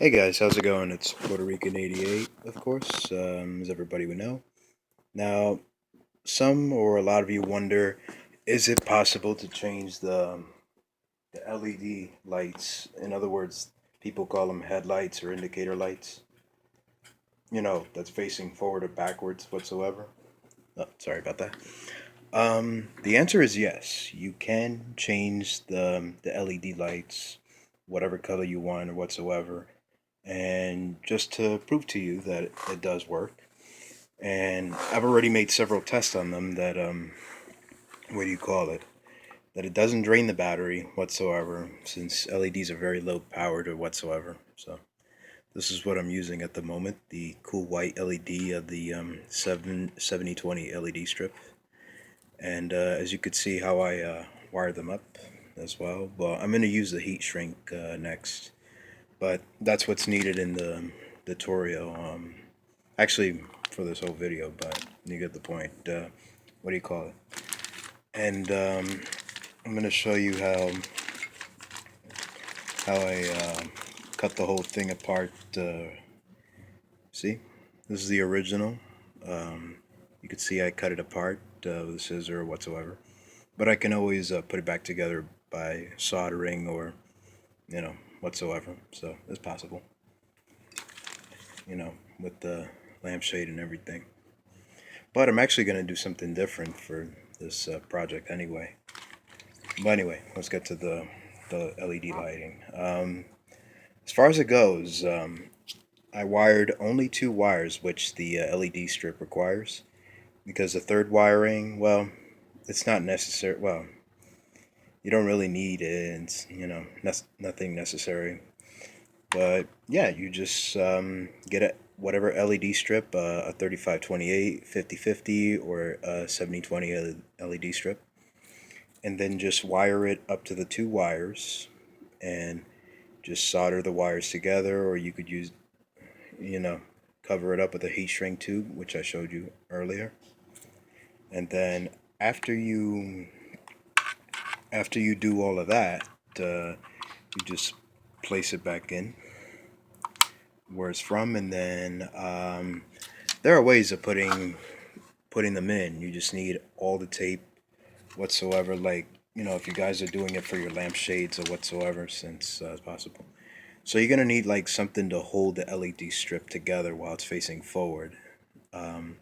Hey guys, how's it going? It's Puerto Rican 88, of course, as everybody would know. Now, some or a lot of you wonder, is it possible to change the LED lights? In other words, people call them headlights or indicator lights. That's facing forward or backwards whatsoever. Oh, sorry about that. The answer is yes. You can change the LED lights, whatever color you want or whatsoever. And just to prove to you that it does work, and I've already made several tests on them that what do you call it? That it doesn't drain the battery whatsoever, since LEDs are very low powered or whatsoever. So this is what I'm using at the moment, the cool white LED of the 7020 LED strip. And as you could see how I wired them up as well. Well, I'm going to use the heat shrink next, but that's what's needed in the tutorial. Actually, for this whole video, but you get the point. What do you call it? And I'm going to show you how I cut the whole thing apart. See, this is the original. You can see I cut it apart with a scissor or whatsoever, but I can always put it back together by soldering or whatsoever. So it's possible. With the lampshade and everything. But I'm actually going to do something different for this project anyway. But anyway, let's get to the LED lighting. As far as it goes, I wired only two wires, which the LED strip requires, because the third wiring, well, it's not necessary. Well, you don't really need it. It's nothing necessary. But yeah, you just get whatever LED strip, a 3528, 5050, or a 7020 LED strip, and then just wire it up to the two wires and just solder the wires together, or you could use, you know, cover it up with a heat shrink tube, which I showed you earlier. And then after you do all of that, you just place it back in where it's from, and then there are ways of putting them in. You just need all the tape whatsoever, like if you guys are doing it for your lampshades or whatsoever, since it's possible. So you're gonna need like something to hold the LED strip together while it's facing forward. Um,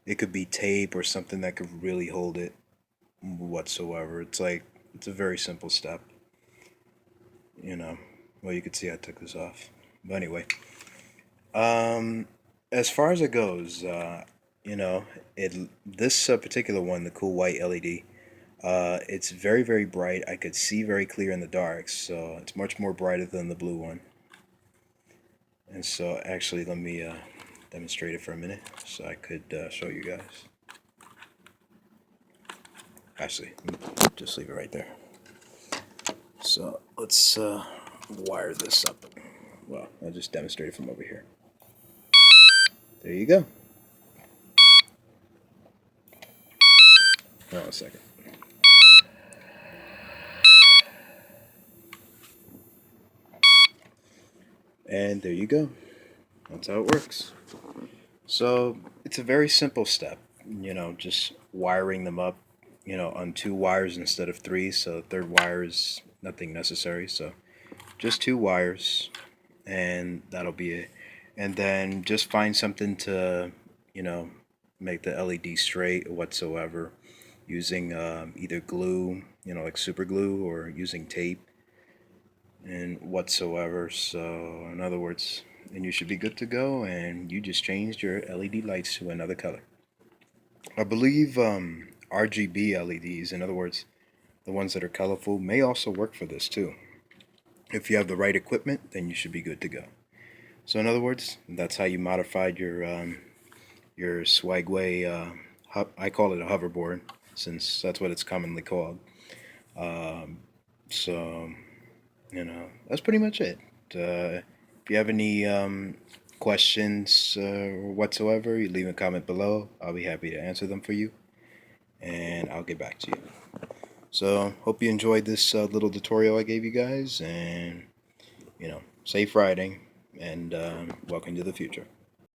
it could be tape or something that could really hold it whatsoever. It's a very simple step. You know. Well, you could see I took this off. But anyway, um, as far as it goes, it this particular one, the cool white LED, it's very very bright. I could see very clear in the dark, so it's much more brighter than the blue one. And so, actually, let me demonstrate it for a minute, so I could show you guys. Actually, just leave it right there. So let's wire this up. Well, I'll just demonstrate it from over here. There you go. Hold on a second. And there you go. That's how it works. So it's a very simple step, just wiring them up, on two wires instead of three. So the third wire is nothing necessary. So just two wires, and that'll be it. And then just find something to, you know, make the LED straight or whatsoever, using either glue, like super glue, or using tape and whatsoever. So in other words, and you should be good to go, and you just changed your LED lights to another color. I believe RGB LEDs, in other words, the ones that are colorful, may also work for this too. If you have the right equipment, then you should be good to go. So in other words, that's how you modified your Swagway. I call it a hoverboard, since that's what it's commonly called. Um, so that's pretty much it. If you have any questions whatsoever, you leave a comment below. I'll be happy to answer them for you, and I'll get back to you. So hope you enjoyed this little tutorial I gave you guys, and safe riding, and welcome to the future.